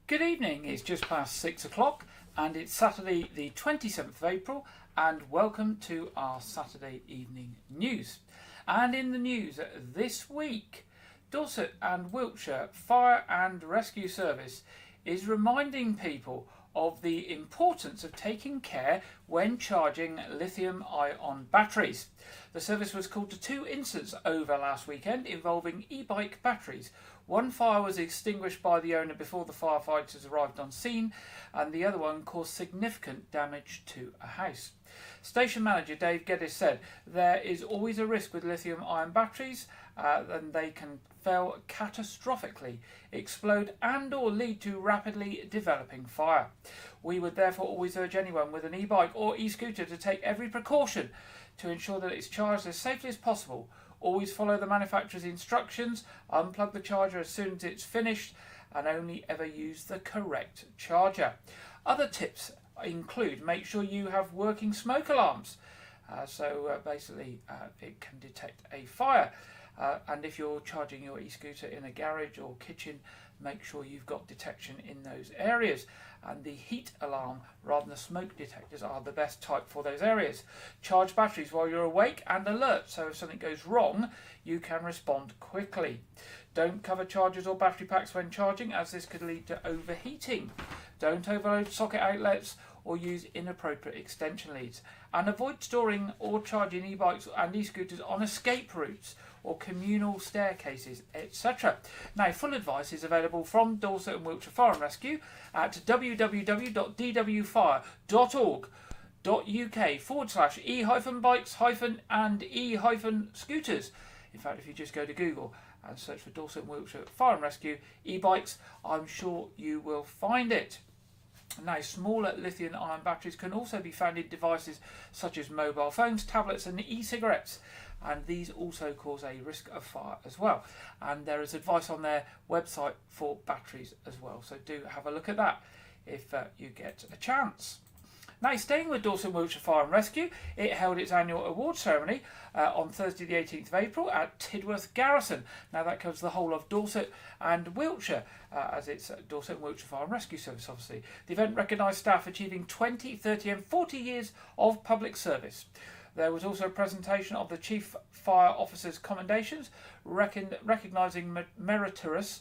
Good evening, it's just past 6 o'clock and it's Saturday the 27th of April, and welcome to our Saturday evening news. And in the news this week, Dorset and Wiltshire Fire and Rescue Service is reminding people of the importance of taking care when charging lithium-ion batteries. The service was called to two incidents over last weekend involving e-bike batteries. One fire was extinguished by the owner before the firefighters arrived on scene, and the other one caused significant damage to a house. Station manager Dave Geddes said there is always a risk with lithium-ion batteries, and they can fail catastrophically, explode and or lead to rapidly developing fire. We would therefore always urge anyone with an e-bike or e-scooter to take every precaution to ensure that it's charged as safely as possible. Always follow the manufacturer's instructions, unplug the charger as soon as it's finished, and only ever use the correct charger. Other tips include make sure you have working smoke alarms. Basically it can detect a fire. And if you're charging your e-scooter in a garage or kitchen, make sure you've got detection in those areas. And the heat alarm rather than the smoke detectors are the best type for those areas. Charge batteries while you're awake and alert, so if something goes wrong, you can respond quickly. Don't cover chargers or battery packs when charging, as this could lead to overheating. Don't overload socket outlets or use inappropriate extension leads. And avoid storing or charging e-bikes and e-scooters on escape routes or communal staircases, etc. Now, full advice is available from Dorset and Wiltshire Fire and Rescue at www.dwfire.org.uk/e-bikes-and-e-scooters. In fact, if you just go to Google and search for Dorset and Wiltshire Fire and Rescue e-bikes, I'm sure you will find it. Now, smaller lithium-ion batteries can also be found in devices such as mobile phones, tablets and e-cigarettes, and these also cause a risk of fire as well. And there is advice on their website for batteries as well, so do have a look at that if you get a chance. Now, staying with Dorset and Wiltshire Fire and Rescue, it held its annual award ceremony on Thursday the 18th of April at Tidworth Garrison. Now, that covers the whole of Dorset and Wiltshire, as it's Dorset and Wiltshire Fire and Rescue Service, obviously. The event recognised staff achieving 20, 30 and 40 years of public service. There was also a presentation of the Chief Fire Officer's commendations, recognising meritorious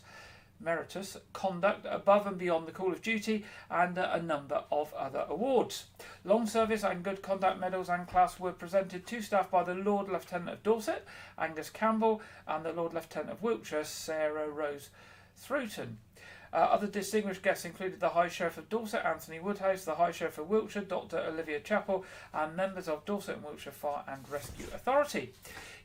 conduct above and beyond the call of duty, and a number of other awards. Long service and good conduct medals and class were presented to staff by the Lord Lieutenant of Dorset, Angus Campbell, and the Lord Lieutenant of Wiltshire, Sarah Rose Throughton. Other distinguished guests included the High Sheriff of Dorset, Anthony Woodhouse, the High Sheriff of Wiltshire, Dr. Olivia Chappell, and members of Dorset and Wiltshire Fire and Rescue Authority.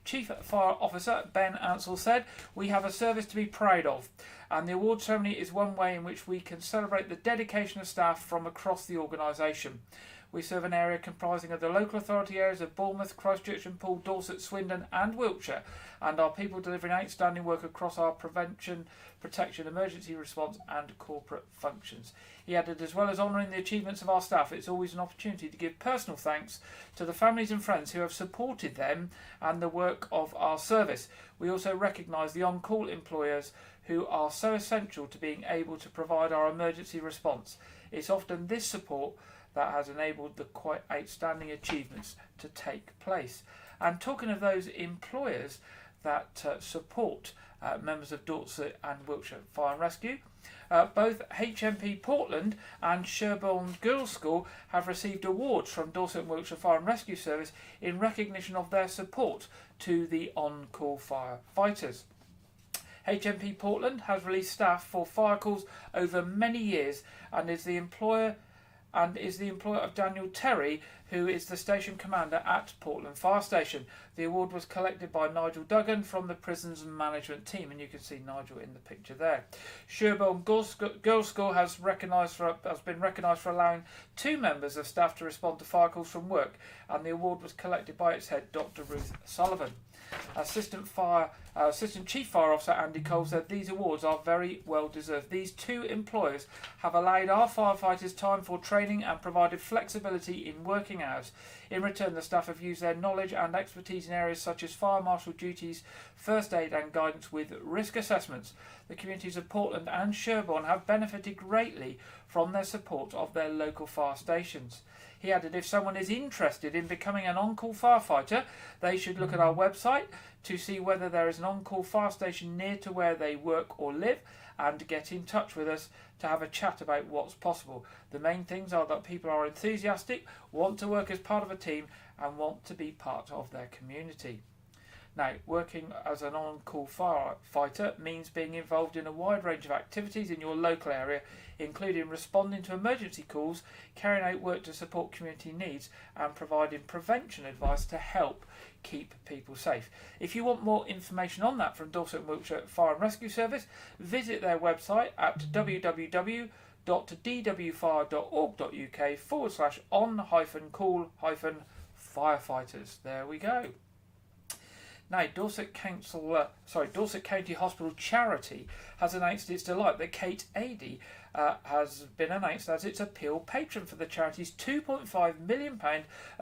Chief Fire Officer Ben Ansell said, "We have a service to be proud of, and the award ceremony is one way in which we can celebrate the dedication of staff from across the organisation. We serve an area comprising of the local authority areas of Bournemouth, Christchurch and Poole, Dorset, Swindon and Wiltshire, and our people delivering outstanding work across our prevention, protection, emergency response and corporate functions." He added, "As well as honouring the achievements of our staff, it's always an opportunity to give personal thanks to the families and friends who have supported them and the work of our service. We also recognise the on-call employers who are so essential to being able to provide our emergency response. It's often this support that has enabled the quite outstanding achievements to take place." And talking of those employers that support members of Dorset and Wiltshire Fire and Rescue, both HMP Portland and Sherborne Girls' School have received awards from Dorset and Wiltshire Fire and Rescue Service in recognition of their support to the on-call firefighters. HMP Portland has released staff for fire calls over many years and is the employer of Daniel Terry, who is the station commander at Portland Fire Station. The award was collected by Nigel Duggan from the prisons management team, and you can see Nigel in the picture there. Sherborne Girls' School has been recognised for allowing two members of staff to respond to fire calls from work, and the award was collected by its head, Dr. Ruth Sullivan. Assistant Chief Fire Officer Andy Cole said these awards are very well deserved. These two employers have allowed our firefighters time for training training and provided flexibility in working hours. In return, the staff have used their knowledge and expertise in areas such as fire marshal duties, first aid and guidance with risk assessments. The communities of Portland and Sherborne have benefited greatly from their support of their local fire stations. He added, if someone is interested in becoming an on-call firefighter, they should look at our website to see whether there is an on-call fire station near to where they work or live, and get in touch with us to have a chat about what's possible. The main things are that people are enthusiastic, want to work as part of a team, and want to be part of their community. Now, working as an on-call firefighter means being involved in a wide range of activities in your local area, including responding to emergency calls, carrying out work to support community needs, and providing prevention advice to help keep people safe. If you want more information on that from Dorset and Wiltshire Fire and Rescue Service, visit their website at www.dwfr.org.uk/on-call-firefighters. There we go. Now, Dorset County Hospital Charity has announced its delight that Kate Adey has been announced as its appeal patron for the charity's £2.5 million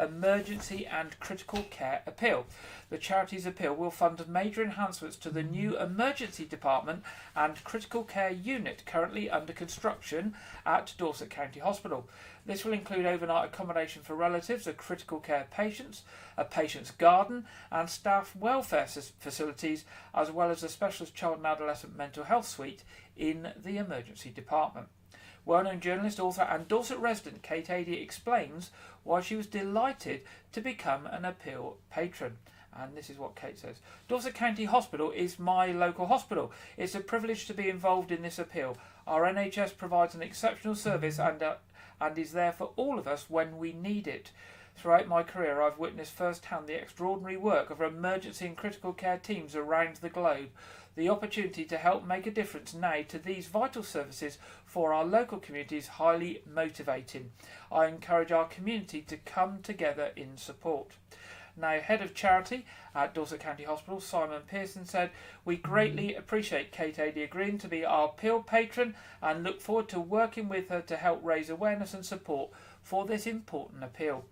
emergency and critical care appeal. The charity's appeal will fund major enhancements to the new emergency department and critical care unit currently under construction at Dorset County Hospital. This will include overnight accommodation for relatives of critical care patients, a patient's garden and staff welfare facilities, as well as a specialist child and adolescent mental health suite in the emergency department. Well-known journalist, author and Dorset resident Kate Adey explains why she was delighted to become an appeal patron. And this is what Kate says. Dorset County Hospital is my local hospital. It's a privilege to be involved in this appeal. Our NHS provides an exceptional service and is there for all of us when we need it. Throughout my career, I've witnessed firsthand the extraordinary work of emergency and critical care teams around the globe. The opportunity to help make a difference now to these vital services for our local community is highly motivating. I encourage our community to come together in support. Now, Head of Charity at Dorset County Hospital, Simon Pearson, said, "We greatly appreciate Kate Adey agreeing to be our appeal patron and look forward to working with her to help raise awareness and support for this important appeal."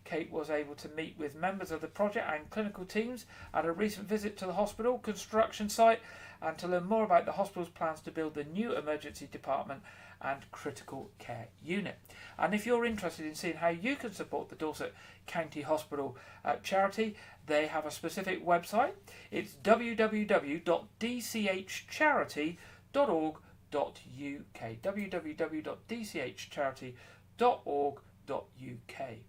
Kate was able to meet with members of the project and clinical teams at a recent visit to the hospital construction site and to learn more about the hospital's plans to build the new emergency department and critical care unit. And if you're interested in seeing how you can support the Dorset County Hospital charity, they have a specific website. It's www.dchcharity.org.uk. www.dchcharity.org.uk.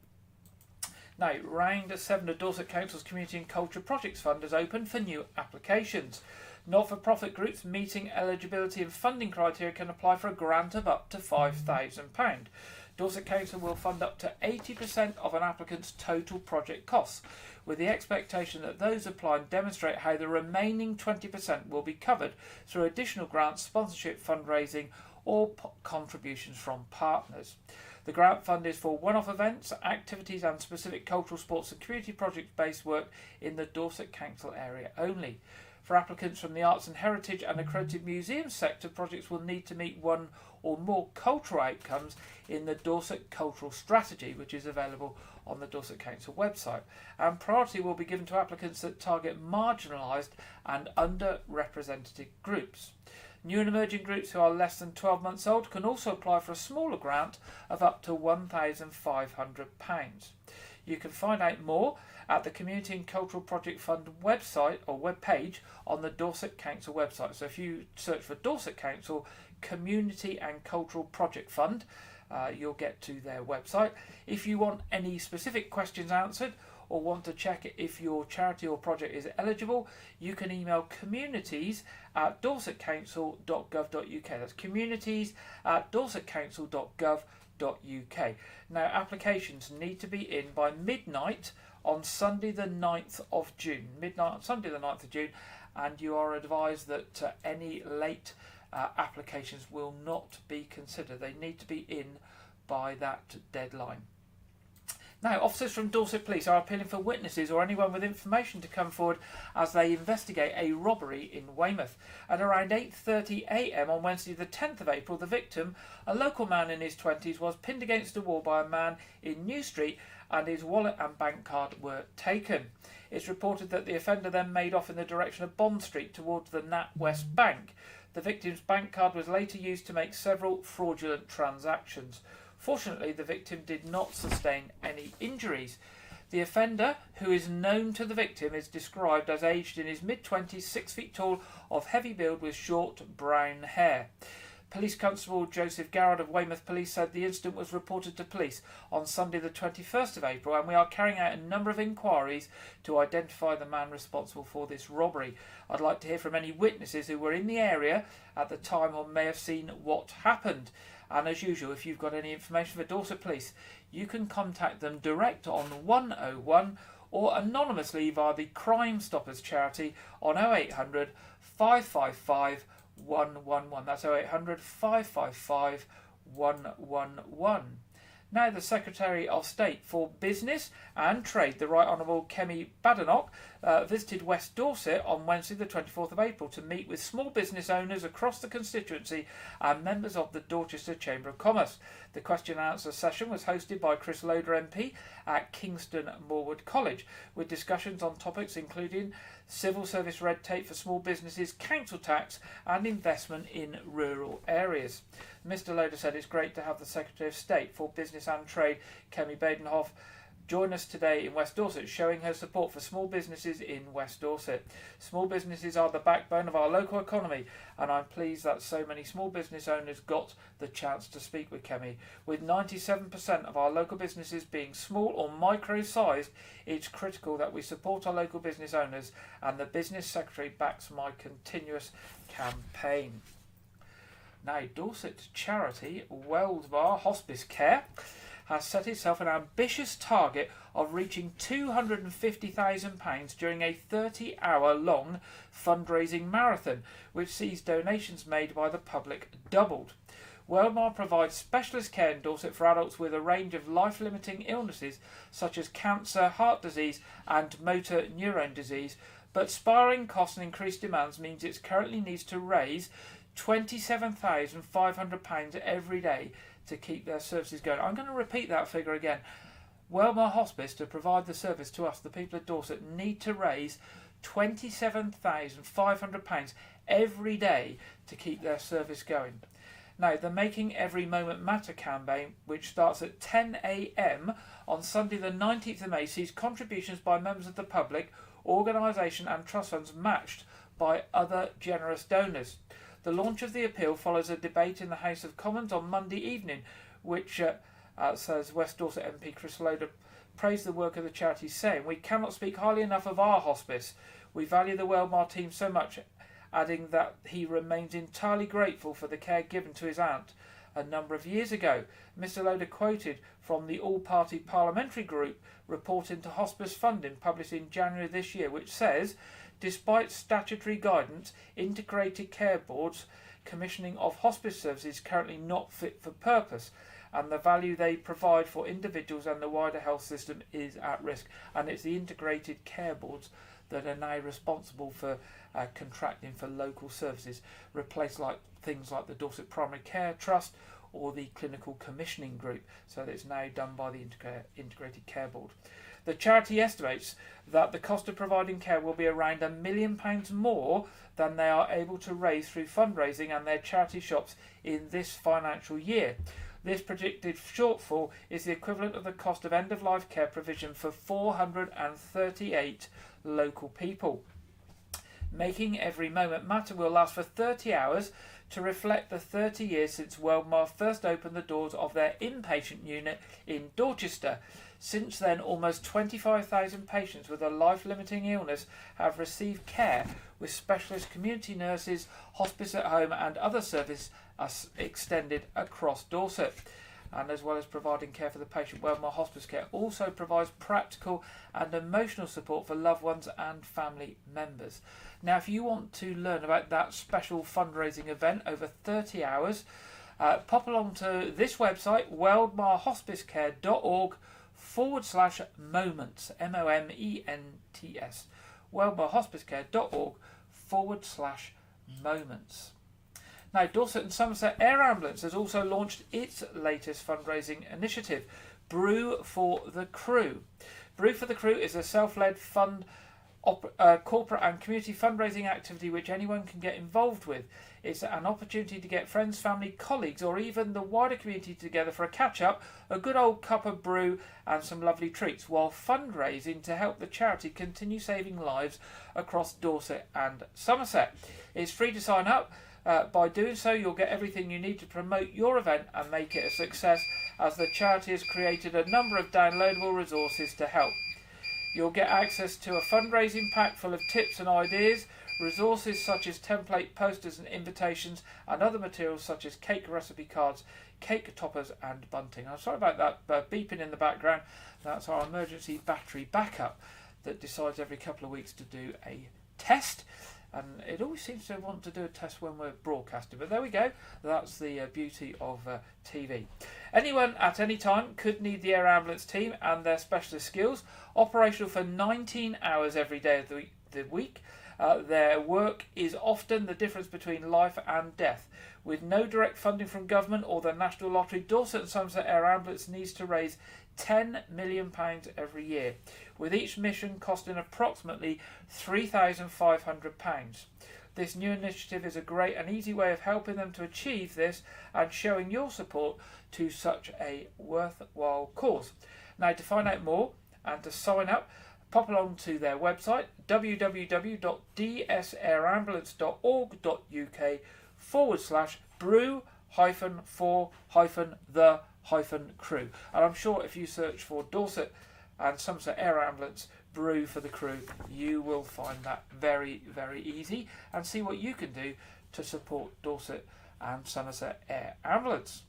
Now, round 7 of Dorset Council's Community and Culture Projects Fund is open for new applications. Not-for-profit groups meeting eligibility and funding criteria can apply for a grant of up to £5,000. Dorset Council will fund up to 80% of an applicant's total project costs, with the expectation that those applying demonstrate how the remaining 20% will be covered through additional grants, sponsorship, fundraising or contributions from partners. The grant fund is for one-off events, activities and specific cultural, sports and community project-based work in the Dorset Council area only. For applicants from the arts and heritage and accredited museum sector, projects will need to meet one or more cultural outcomes in the Dorset Cultural Strategy, which is available on the Dorset Council website. And priority will be given to applicants that target marginalised and underrepresented groups. New and emerging groups who are less than 12 months old can also apply for a smaller grant of up to £1,500. You can find out more at the Community and Cultural Project Fund website or webpage on the Dorset Council website. So if you search for Dorset Council Community and Cultural Project Fund, you'll get to their website. If you want any specific questions answered or want to check if your charity or project is eligible, you can email communities@dorsetcouncil.gov.uk. That's communities@dorsetcouncil.gov.uk. Now, applications need to be in by midnight on Sunday the 9th of June. Midnight on Sunday the 9th of June, and you are advised that any late applications will not be considered. They need to be in by that deadline. Now, officers from Dorset Police are appealing for witnesses or anyone with information to come forward as they investigate a robbery in Weymouth. At around 8:30 a.m. on Wednesday the 10th of April, the victim, a local man in his 20s, was pinned against a wall by a man in New Street and his wallet and bank card were taken. It's reported that the offender then made off in the direction of Bond Street towards the NatWest Bank. The victim's bank card was later used to make several fraudulent transactions. Fortunately, the victim did not sustain any injuries. The offender, who is known to the victim, is described as aged in his mid-20s, 6 feet tall, of heavy build with short brown hair. Police Constable Joseph Garrard of Weymouth Police said the incident was reported to police on Sunday the 21st of April, and we are carrying out a number of inquiries to identify the man responsible for this robbery. I'd like to hear from any witnesses who were in the area at the time or may have seen what happened. And as usual, if you've got any information for Dorset Police, you can contact them direct on 101 or anonymously via the Crime Stoppers charity on 0800 555 111. That's 0800 555 111. Now, the Secretary of State for Business and Trade, the Right Honourable Kemi Badenoch, visited West Dorset on Wednesday the 24th of April to meet with small business owners across the constituency and members of the Dorchester Chamber of Commerce. The question and answer session was hosted by Chris Loder MP at Kingston Moorwood College, with discussions on topics including civil service red tape for small businesses, council tax and investment in rural areas. Mr Loder said it's great to have the Secretary of State for Business and Trade, Kemi Badenoch, join us today in West Dorset, showing her support for small businesses in West Dorset. Small businesses are the backbone of our local economy, and I'm pleased that so many small business owners got the chance to speak with Kemi. With 97% of our local businesses being small or micro-sized, it's critical that we support our local business owners, and the Business Secretary backs my continuous campaign. Now, Dorset charity Weldmar Hospice Care has set itself an ambitious target of reaching £250,000 during a 30-hour-long fundraising marathon, which sees donations made by the public doubled. Weldmar provides specialist care in Dorset for adults with a range of life-limiting illnesses such as cancer, heart disease and motor neurone disease, but spiralling costs and increased demands means it currently needs to raise £27,500 every day to keep their services going. I'm going to repeat that figure again. Weldmar Hospice, to provide the service to us, the people of Dorset, need to raise £27,500 every day to keep their service going. Now, the Making Every Moment Matter campaign, which starts at 10 a.m. on Sunday the 19th of May, sees contributions by members of the public, organisation and trust funds matched by other generous donors. The launch of the appeal follows a debate in the House of Commons on Monday evening, which, says West Dorset MP Chris Loder, praised the work of the charity, saying, "We cannot speak highly enough of our hospice. We value the Weldmar team so much," adding that he remains entirely grateful for the care given to his aunt a number of years ago. Mr Loder quoted from the all-party parliamentary group report into hospice funding published in January this year, which says, despite statutory guidance, integrated care boards commissioning of hospice services is currently not fit for purpose, and the value they provide for individuals and the wider health system is at risk. And it's the integrated care boards that are now responsible for contracting for local services, replace things like the Dorset Primary Care Trust or the Clinical Commissioning Group, so that it's now done by the Integrated Care Board. The charity estimates that the cost of providing care will be around £1 million more than they are able to raise through fundraising and their charity shops in this financial year. This predicted shortfall is the equivalent of the cost of end-of-life care provision for 438 local people. Making Every Moment Matter will last for 30 hours to reflect the 30 years since Weldmar first opened the doors of their inpatient unit in Dorchester. Since then, almost 25,000 patients with a life-limiting illness have received care, with specialist community nurses, hospice at home and other services extended across Dorset. And as well as providing care for the patient, Weldmar Hospice Care also provides practical and emotional support for loved ones and family members. Now, if you want to learn about that special fundraising event over 30 hours, pop along to this website, weldmarhospicecare.org www.wellmorehospicecare.org.uk/moments, moments, wellmorehospicecare.org/moments. Now, Dorset and Somerset Air Ambulance has also launched its latest fundraising initiative, Brew for the Crew. Brew for the Crew is a self-led corporate and community fundraising activity which anyone can get involved with. It's an opportunity to get friends, family, colleagues, or even the wider community together for a catch-up, a good old cup of brew and some lovely treats, while fundraising to help the charity continue saving lives across Dorset and Somerset. It's free to sign up. By doing so, you'll get everything you need to promote your event and make it a success, as the charity has created a number of downloadable resources to help. You'll get access to a fundraising pack full of tips and ideas, resources such as template posters and invitations, and other materials such as cake recipe cards, cake toppers and bunting. I'm sorry about that beeping in the background. That's our emergency battery backup that decides every couple of weeks to do a test. And it always seems to want to do a test when we're broadcasting. But there we go. That's the beauty of TV. Anyone at any time could need the air ambulance team and their specialist skills. Operational for 19 hours every day of the week. Their work is often the difference between life and death. With no direct funding from government or the National Lottery, Dorset and Somerset Air Ambulance needs to raise £10 million every year, with each mission costing approximately £3,500. This new initiative is a great and easy way of helping them to achieve this and showing your support to such a worthwhile cause. Now, to find out more and to sign up, pop along to their website, www.dsairambulance.org.uk/brew-for-the-crew. And I'm sure if you search for Dorset and Somerset Air Ambulance Brew for the Crew, you will find that very, very easy, and see what you can do to support Dorset and Somerset Air Ambulance.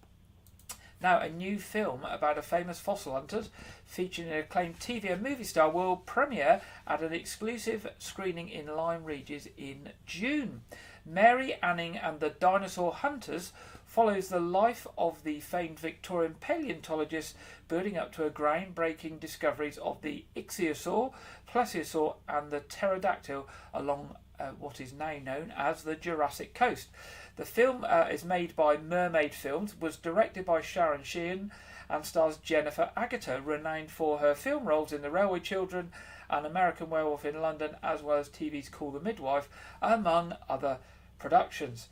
Now, a new film about a famous fossil hunter featuring an acclaimed TV and movie star will premiere at an exclusive screening in Lyme Regis in June. Mary Anning and the Dinosaur Hunters follows the life of the famed Victorian paleontologist, building up to her groundbreaking discoveries of the ichthyosaur, plesiosaur and the pterodactyl along what is now known as the Jurassic Coast. The film is made by Mermaid Films, was directed by Sharon Sheehan, and stars Jennifer Agutter, renowned for her film roles in The Railway Children and American Werewolf in London, as well as TV's Call the Midwife, among other productions.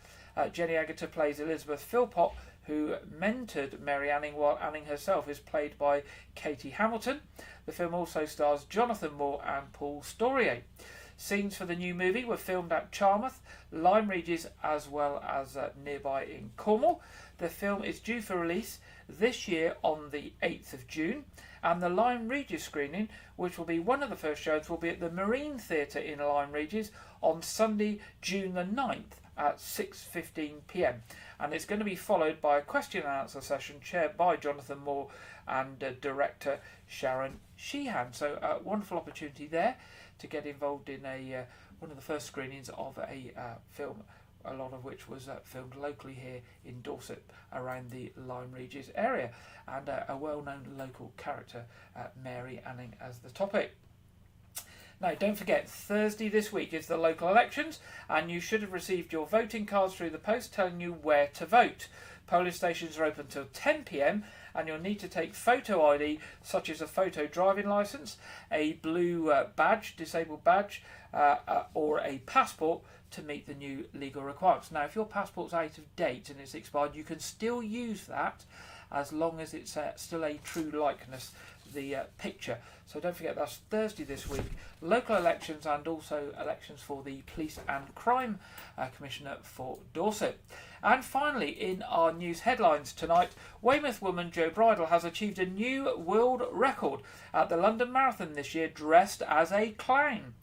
Jenny Agutter plays Elizabeth Philpott, who mentored Mary Anning, while Anning herself is played by Katie Hamilton. The film also stars Jonathan Moore and Paul Storier. Scenes for the new movie were filmed at Charmouth, Lyme Regis, as well as nearby in Cornwall. The film is due for release this year on the 8th of June, and the Lyme Regis screening, which will be one of the first shows, will be at the Marine Theatre in Lyme Regis on Sunday, June the 9th at 6:15 p.m. And it's going to be followed by a question and answer session chaired by Jonathan Moore and director Sharon Sheehan. So a wonderful opportunity there to get involved in one of the first screenings of a film, a lot of which was filmed locally here in Dorset around the Lyme Regis area, and a well-known local character, Mary Anning, as the topic. Now, don't forget, Thursday this week is the local elections, and you should have received your voting cards through the post telling you where to vote. Polling stations are open till 10 p.m, and you'll need to take photo ID, such as a photo driving licence, a blue badge, disabled badge, or a passport to meet the new legal requirements. Now, if your passport's out of date and it's expired, you can still use that as long as it's still a true likeness, the picture. So don't forget, that's Thursday this week. Local elections and also elections for the Police and Crime Commissioner for Dorset. And finally, in our news headlines tonight, Weymouth woman Jo Bridle has achieved a new world record at the London Marathon this year, dressed as a clown.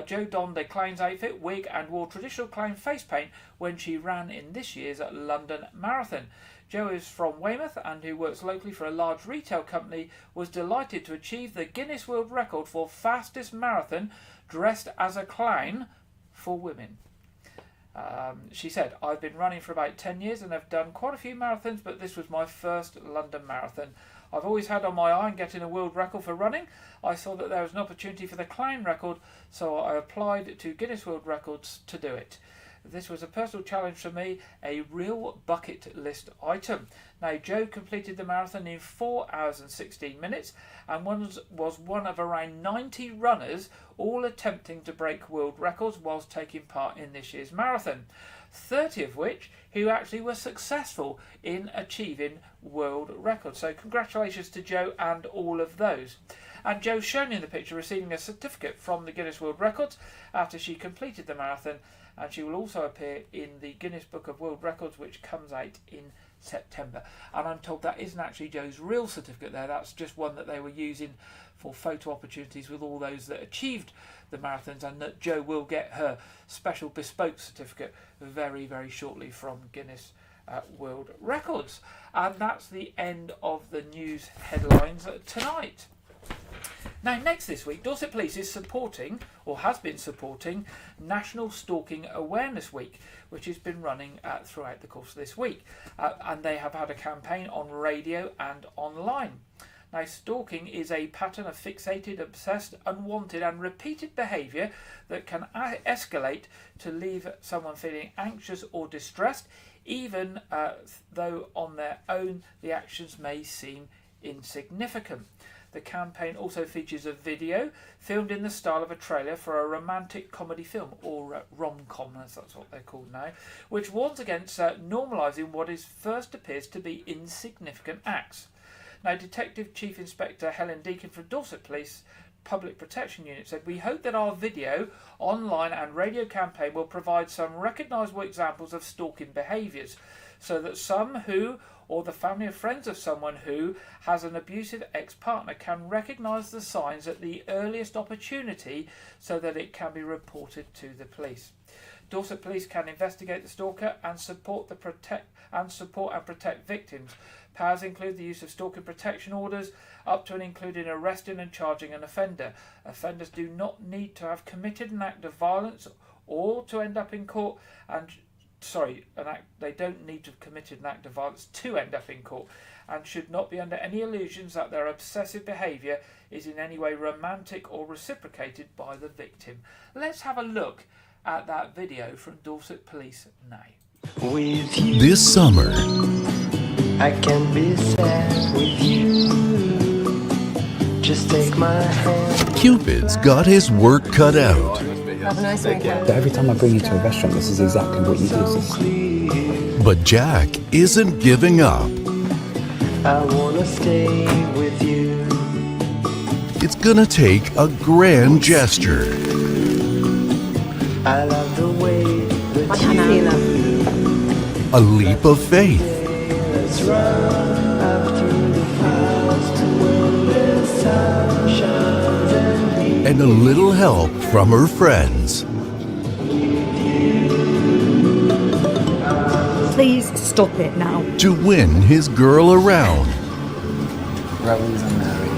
Jo donned a clown's outfit, wig and wore traditional clown face paint when she ran in this year's London Marathon. Jo is from Weymouth and, who works locally for a large retail company, was delighted to achieve the Guinness World Record for fastest marathon dressed as a clown for women. She said, I've been running for about 10 years and have done quite a few marathons, but this was my first London Marathon. I've always had on my eye getting a world record for running. I saw that there was an opportunity for the clown record, so I applied to Guinness World Records to do it. This was a personal challenge for me, a real bucket list item. Now, Jo completed the marathon in 4 hours and 16 minutes and was one of around 90 runners, all attempting to break world records whilst taking part in this year's marathon. 30 of which who actually were successful in achieving world records. So congratulations to Jo and all of those. And Jo's shown in the picture receiving a certificate from the Guinness World Records after she completed the marathon, and she will also appear in the Guinness Book of World Records, which comes out in September. And I'm told that isn't actually Jo's real certificate there, that's just one that they were using for photo opportunities with all those that achieved the marathons, and that Jo will get her special bespoke certificate very, very shortly from Guinness World Records. And that's the end of the news headlines tonight. Now, next this week, Dorset Police is supporting, or has been supporting, National Stalking Awareness Week, which has been running throughout the course of this week. And they have had a campaign on radio and online. Now, stalking is a pattern of fixated, obsessed, unwanted and repeated behaviour that can escalate to leave someone feeling anxious or distressed, even though on their own the actions may seem insignificant. The campaign also features a video filmed in the style of a trailer for a romantic comedy film, or rom-com, as that's what they're called now, which warns against normalising what is first appears to be insignificant acts. Now, Detective Chief Inspector Helen Deacon from Dorset Police Public Protection Unit said, "We hope that our video, online and radio campaign will provide some recognisable examples of stalking behaviours, so that some who, or the family or friends of someone who has an abusive ex-partner, can recognise the signs at the earliest opportunity so that it can be reported to the police. Dorset Police can investigate the stalker and support and protect victims. Powers include the use of stalking protection orders, up to and including arresting and charging an offender. Offenders do not need to have committed an act of violence or to end up in court they don't need to have committed an act of violence to end up in court, and should not be under any illusions that their obsessive behaviour is in any way romantic or reciprocated by the victim." Let's have a look at that video from Dorset Police now. With you, This summer, I can be sad with you. Just take my hand. Cupid's got his work cut out. Have a nice weekend. Every time I bring you to a restaurant, this is exactly what you do. But Jack isn't giving up. I wanna stay with you. It's gonna take a grand gesture. I love the way that How do you feel? A leap of faith. let's run up through the fields to where the sun shines and And a little help from her friends. Please stop it now. To win his girl around. Rowan's unmarried.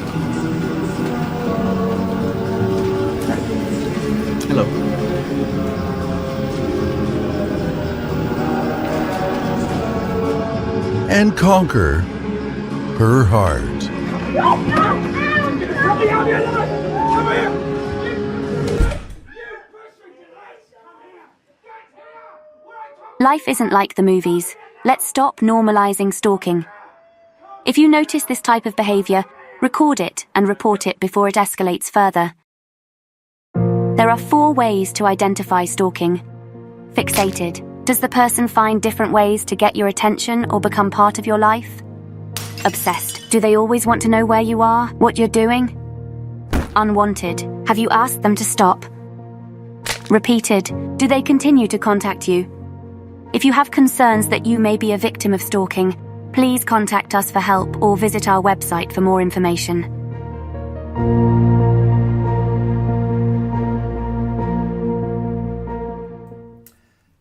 Hello. And conquer her heart. Life isn't like the movies. Let's stop normalizing stalking. If you notice this type of behavior, record it and report it before it escalates further. There are 4 ways to identify stalking. Fixated. Does the person find different ways to get your attention or become part of your life? Obsessed. Do they always want to know where you are, what you're doing? Unwanted. Have you asked them to stop? Repeated. Do they continue to contact you? If you have concerns that you may be a victim of stalking, please contact us for help or visit our website for more information.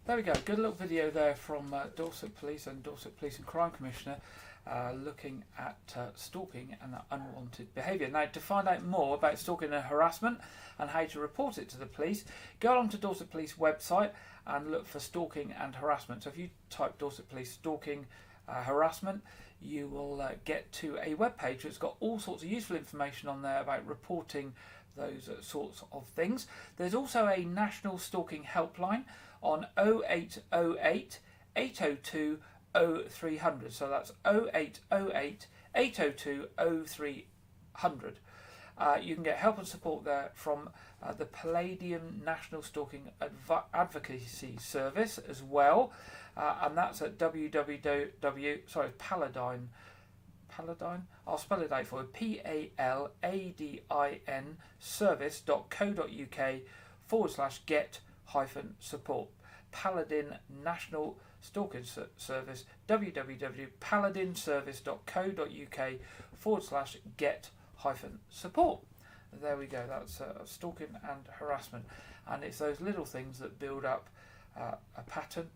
There we go. Good little video there from Dorset Police and Dorset Police and Crime Commissioner looking at stalking and unwanted behaviour. Now, to find out more about stalking and harassment and how to report it to the police, go along to Dorset Police website and look for stalking and harassment. So if you type Dorset Police stalking harassment, you will get to a web page that's got all sorts of useful information on there about reporting those sorts of things. There's also a national stalking helpline on 0808 802 0300. So that's 0808 802 0300. You can get help and support there from the Palladium National Stalking Advocacy Service as well, and that's at Paladin. I'll spell it out for you. PALADIN service.co.uk/get-support. Paladin National Stalking Service, www.paladinservice.co.uk/get-support. There we go, that's stalking and harassment. And it's those little things that build up a pattern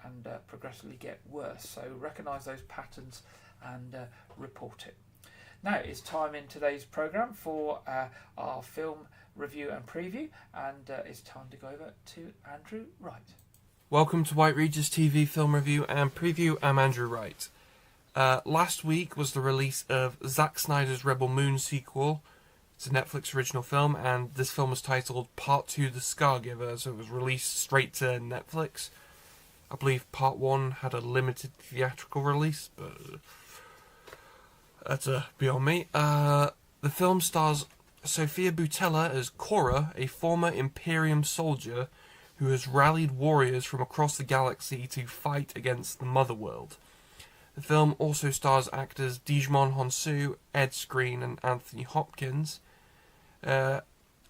and progressively get worse. So recognise those patterns and report it. Now it's time in today's programme for our film review and preview, and it's time to go over to Andrew Wright. Welcome to White Regis TV film review and preview. I'm Andrew Wright. Last week was the release of Zack Snyder's Rebel Moon sequel. It's a Netflix original film, and this film was titled Part 2 The Scargiver, so it was released straight to Netflix. I believe Part 1 had a limited theatrical release, but that's beyond me. The film stars Sofia Boutella as Cora, a former Imperium soldier who has rallied warriors from across the galaxy to fight against the Motherworld. The film also stars actors Djimon Hounsou, Ed Skrein and Anthony Hopkins. The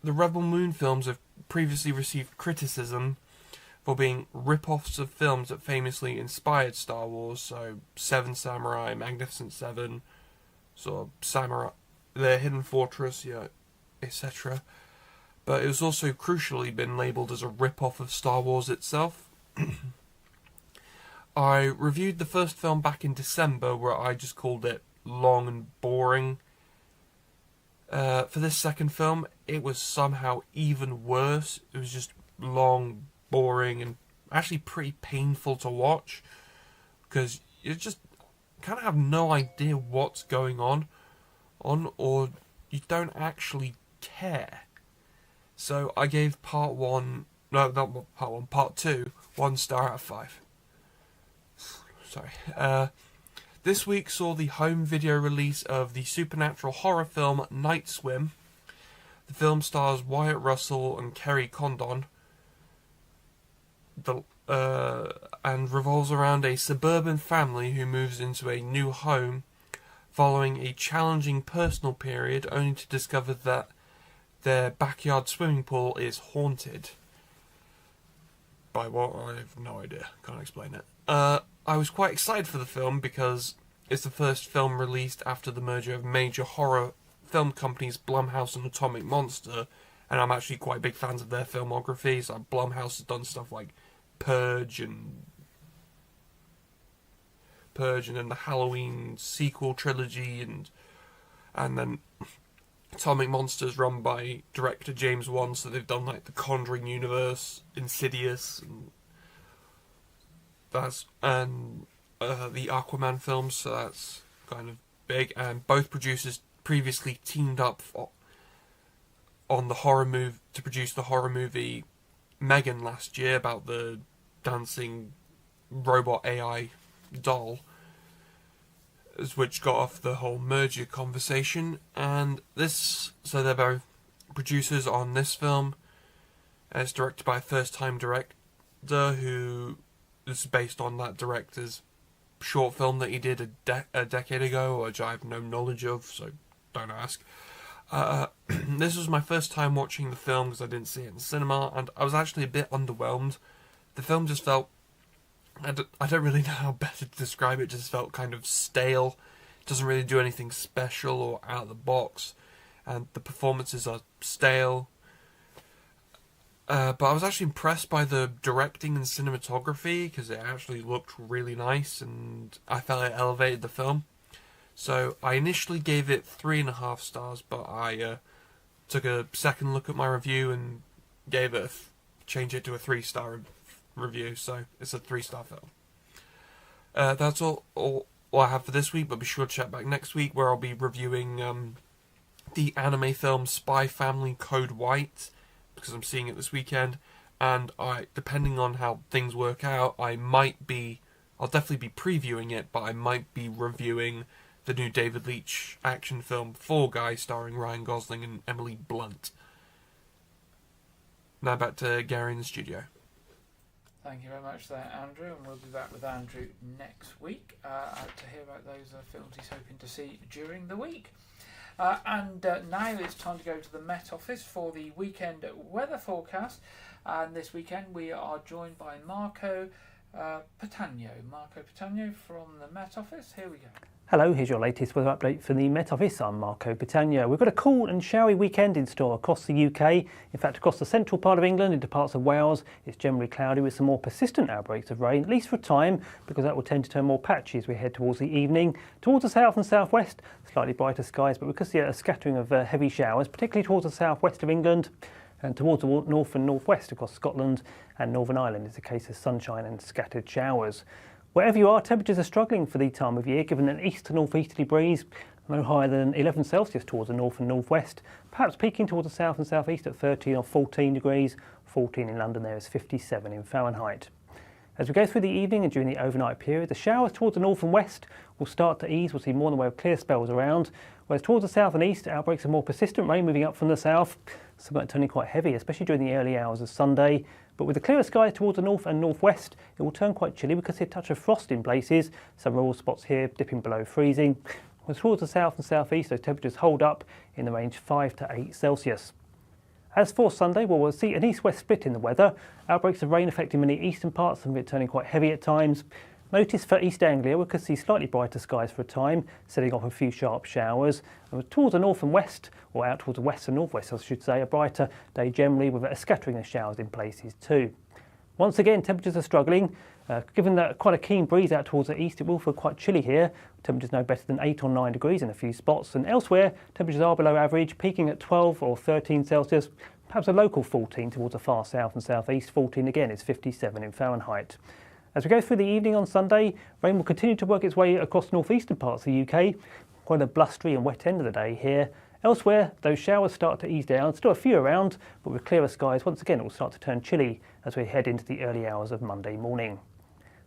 Rebel Moon films have previously received criticism for being rip-offs of films that famously inspired Star Wars, so Seven Samurai, Magnificent Seven, sort of Samurai, The Hidden Fortress, etc. But it was also crucially been labelled as a rip-off of Star Wars itself. I reviewed the first film back in December, where I just called it long and boring. For this second film, it was somehow even worse. It was just long, boring, and actually pretty painful to watch, because you just kind of have no idea what's going on, or you don't actually care. So I gave part 2, 1 star out of 5. Sorry. This week saw the home video release of the supernatural horror film Night Swim. The film stars Wyatt Russell and Kerry Condon, and revolves around a suburban family who moves into a new home following a challenging personal period, only to discover that their backyard swimming pool is haunted. By what? I have no idea. Can't explain it. I was quite excited for the film because it's the first film released after the merger of major horror film companies Blumhouse and Atomic Monster, and I'm actually quite big fans of their filmography. So Blumhouse has done stuff like Purge and then the Halloween sequel trilogy, and then Atomic Monsters run by director James Wan, so they've done like the Conjuring universe, Insidious, and the Aquaman films, so that's kind of big. And both producers previously teamed up on the horror move to produce the horror movie Megan last year about the dancing robot AI doll, which got off the whole merger conversation. And so they're both producers on this film. It's directed by a first-time director who is based on that director's short film that he did a decade ago, which I have no knowledge of, so don't ask. This was my first time watching the film because I didn't see it in the cinema, and I was actually a bit underwhelmed. The film just felt, I don't really know how better to describe it, just felt kind of stale. It doesn't really do anything special or out of the box, and the performances are stale. But I was actually impressed by the directing and cinematography because it actually looked really nice and I felt it elevated the film. So I initially gave it 3.5 stars, but I took a second look at my review and gave it changed it to a 3-star review. So it's a 3-star film. That's all I have for this week, but be sure to check back next week where I'll be reviewing the anime film Spy Family Code White, because I'm seeing it this weekend, and depending on how things work out, I'll definitely be previewing it, but I might be reviewing the new David Leitch action film Fall Guy starring Ryan Gosling and Emily Blunt. Now back to Gary in the studio. Thank you very much there, Andrew, and we'll be back with Andrew next week to hear about those films he's hoping to see during the week. And now it's time to go to the Met Office for the weekend weather forecast. And this weekend we are joined by Marco Patagno. Marco Patagno from the Met Office. Here we go. Hello, here's your latest weather update for the Met Office. I'm Marco Patagno. We've got a cool and showery weekend in store across the UK. In fact, across the central part of England into parts of Wales, it's generally cloudy with some more persistent outbreaks of rain, at least for a time, because that will tend to turn more patchy as we head towards the evening. Towards the south and southwest, slightly brighter skies, but we could see a scattering of heavy showers, particularly towards the southwest of England and towards the north and northwest across Scotland and Northern Ireland. It's a case of sunshine and scattered showers. Wherever you are, temperatures are struggling for the time of year, given an east to northeasterly breeze, no higher than 11 Celsius towards the north and northwest, perhaps peaking towards the south and southeast at 13 or 14 degrees. 14 in London, there is 57 in Fahrenheit. As we go through the evening and during the overnight period, the showers towards the north and west will start to ease. We'll see more in the way of clear spells around, whereas towards the south and east, outbreaks of more persistent rain moving up from the south, some of it turning quite heavy, especially during the early hours of Sunday. But with the clearer skies towards the north and northwest, it will turn quite chilly. We could see a touch of frost in places, some rural spots here dipping below freezing. Whereas towards the south and southeast, those temperatures hold up in the range 5 to 8 Celsius. As for Sunday, well, we'll see an east-west split in the weather. Outbreaks of rain affecting many eastern parts, some of it turning quite heavy at times. Notice for East Anglia, we could see slightly brighter skies for a time, setting off a few sharp showers. And towards the north and west, or out towards the west and northwest, I should say, a brighter day generally with a scattering of showers in places too. Once again, temperatures are struggling. Given that quite a keen breeze out towards the east, it will feel quite chilly here. Temperatures no better than 8 or 9 degrees in a few spots, and elsewhere, temperatures are below average, peaking at 12 or 13 Celsius, perhaps a local 14 towards the far south and southeast. 14 again is 57 in Fahrenheit. As we go through the evening on Sunday, rain will continue to work its way across northeastern parts of the UK. Quite a blustery and wet end of the day here. Elsewhere, those showers start to ease down, still a few around, but with clearer skies, once again it will start to turn chilly as we head into the early hours of Monday morning.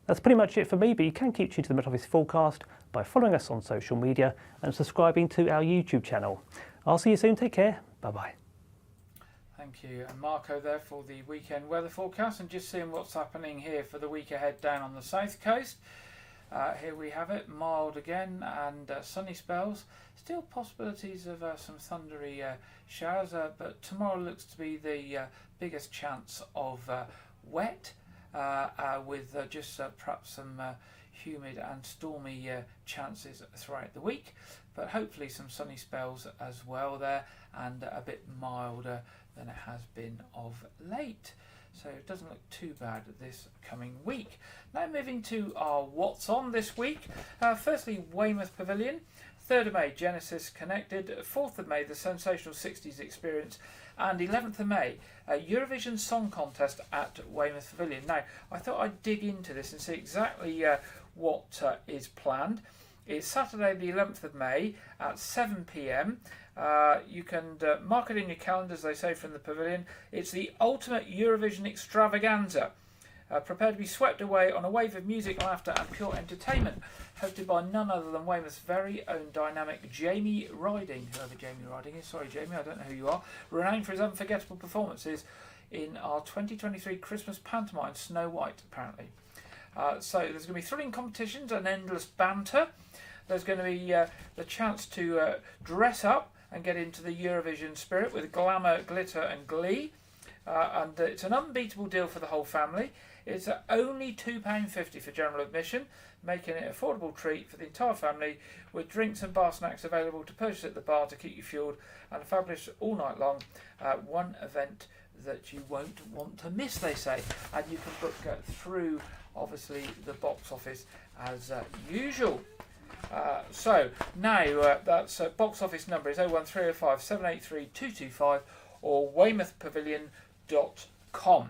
That's pretty much it for me, but you can keep tuned to the Met Office forecast by following us on social media and subscribing to our YouTube channel. I'll see you soon, take care, bye-bye. Thank you. And Marco there for the weekend weather forecast, and just seeing what's happening here for the week ahead down on the south coast. Here we have it, mild again and sunny spells. Still possibilities of some thundery showers, but tomorrow looks to be the biggest chance of wet with just perhaps some humid and stormy chances throughout the week, but hopefully some sunny spells as well there, and a bit milder than it has been of late. So it doesn't look too bad this coming week. Now moving to our What's On this week. Firstly, Weymouth Pavilion. 3rd of May, Genesis Connected. 4th of May, the Sensational 60s Experience. And 11th of May, Eurovision Song Contest at Weymouth Pavilion. Now, I thought I'd dig into this and see exactly what is planned. It's Saturday the 11th of May at 7 p.m. You can mark it in your calendars, they say, from the pavilion. It's the ultimate Eurovision extravaganza. Prepare to be swept away on a wave of music, laughter and pure entertainment. Hosted by none other than Weymouth's very own dynamic Jamie Riding. Whoever Jamie Riding is, sorry Jamie, I don't know who you are. Renowned for his unforgettable performances in our 2023 Christmas pantomime Snow White, apparently. So there's going to be thrilling competitions and endless banter. There's going to be the chance to dress up and get into the Eurovision spirit with glamour, glitter and glee. And it's an unbeatable deal for the whole family. It's only £2.50 for general admission, making it an affordable treat for the entire family, with drinks and bar snacks available to purchase at the bar to keep you fueled, and a fabulous all night long one event that you won't want to miss, they say. And you can book through, obviously, the box office as usual. So now that's box office number is 01305 783 225 or weymouthpavilion.com.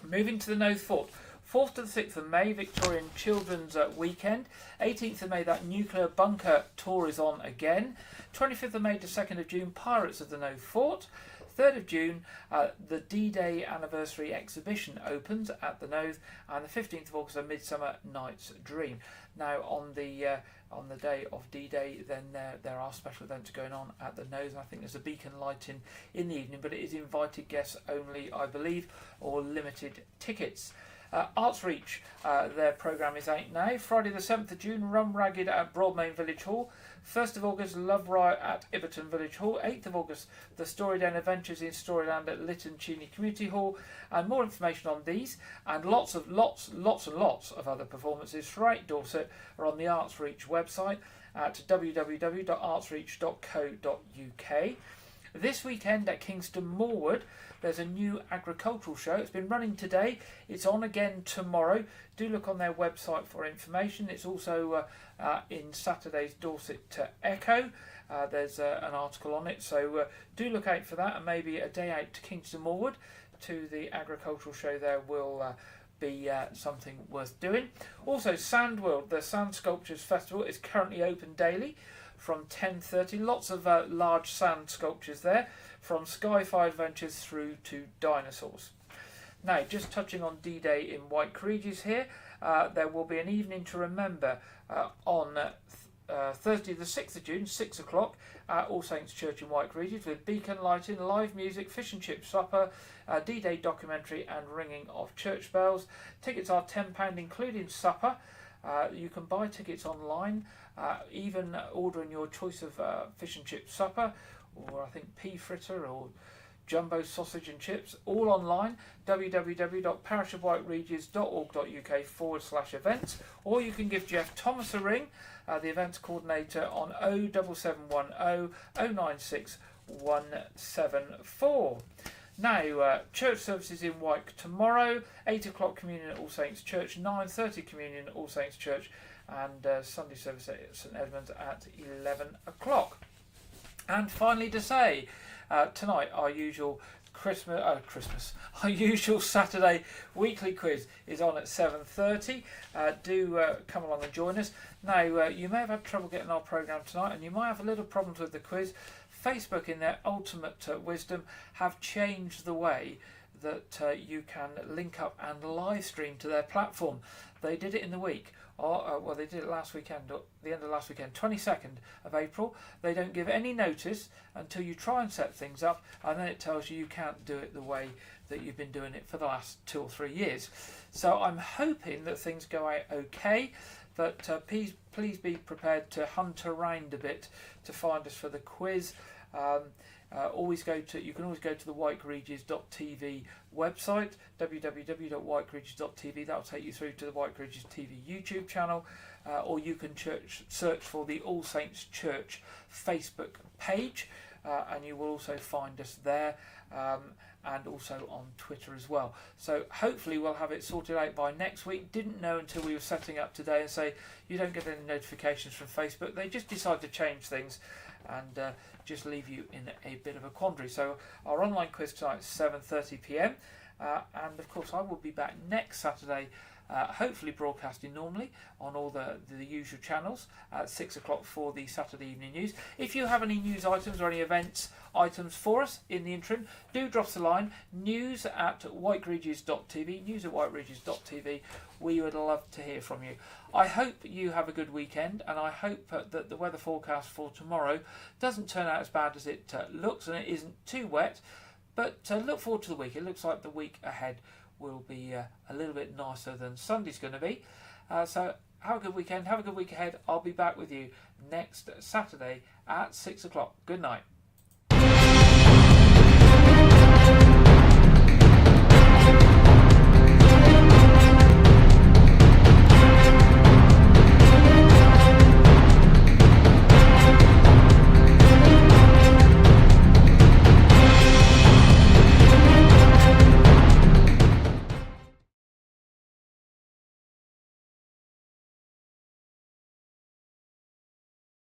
Moving to the Nose Fort. 4th to the 6th of May, Victorian Children's Weekend. 18th of May, that Nuclear Bunker tour is on again. 25th of May to 2nd of June, Pirates of the Nose Fort. 3rd of June, the D-Day Anniversary Exhibition opens at the Nose, and the 15th of August, A Midsummer Night's Dream. Now, on the day of D-Day, then there are special events going on at the Nose. I think there's a beacon lighting in the evening, but it is invited guests only, I believe, or limited tickets. Arts Reach, their programme is out now. Friday the 7th of June, Rum Ragged at Broadmain Village Hall. 1st of August, Love Riot at Iberton Village Hall. 8th of August, the Storyden Adventures in Storyland at Lytton Cheney Community Hall. And more information on these and lots of other performances throughout Dorset are on the Arts Reach website at www.artsreach.co.uk. This weekend at Kingston Moorwood, there's a new agricultural show. It's been running today. It's on again tomorrow. Do look on their website for information. It's also in Saturday's Dorset Echo. There's an article on it. So do look out for that, and maybe a day out to Kingston Moorwood to the agricultural show there will be something worth doing. Also, Sandworld, the Sand Sculptures Festival, is currently open daily from 10:30. Lots of large sand sculptures there, from Sci-Fi Adventures through to dinosaurs. Now, just touching on D-Day in Wyke, Regis here, there will be an evening to remember on Thursday the 6th of June, 6 o'clock, at All Saints Church in Wyke, Regis, with beacon lighting, live music, fish and chip supper, D-Day documentary and ringing of church bells. Tickets are £10 including supper. You can buy tickets online, even ordering your choice of fish and chip supper, or I think pea fritter or jumbo sausage and chips, all online, www.parishofwykeregis.org.uk/events, or you can give Jeff Thomas a ring, the events coordinator, on 07710 096 174. Now, church services in Wyke tomorrow, 8 o'clock communion at All Saints Church, 9:30 communion at All Saints Church, and Sunday service at St Edmunds at 11 o'clock. And finally to say, tonight our usual our usual Saturday weekly quiz is on at 7:30. Do come along and join us. Now, you may have had trouble getting our programme tonight, and you might have a little problems with the quiz. Facebook, in their ultimate wisdom, have changed the way that you can link up and live stream to their platform. They did it in the week. Well, they did it last weekend, the end of last weekend, 22nd of April. They don't give any notice until you try and set things up, and then it tells you can't do it the way that you've been doing it for the last 2 or 3 years. So I'm hoping that things go out okay, but please be prepared to hunt around a bit to find us for the quiz. You can always go to the wykeregis.tv website, www.wykeregis.tv. That'll take you through to the Wyke Regis TV YouTube channel, or you can search for the All Saints Church Facebook page, and you will also find us there, and also on Twitter as well. So hopefully we'll have it sorted out by next week. Didn't know until we were setting up today and say you don't get any notifications from Facebook. They just decide to change things and just leave you in a bit of a quandary. So our online quiz tonight is 7:30 p.m. And of course I will be back next Saturday, hopefully broadcasting normally on all the usual channels at 6 o'clock for the Saturday evening news. If you have any news items or any events items for us in the interim, do drop us a line, news@wykeregis.tv, news@wykeregis.tv. We would love to hear from you. I hope you have a good weekend, and I hope that the weather forecast for tomorrow doesn't turn out as bad as it looks, and it isn't too wet. But look forward to the week. It looks like the week ahead will be a little bit nicer than Sunday's going to be. So have a good weekend. Have a good week ahead. I'll be back with you next Saturday at 6 o'clock. Good night.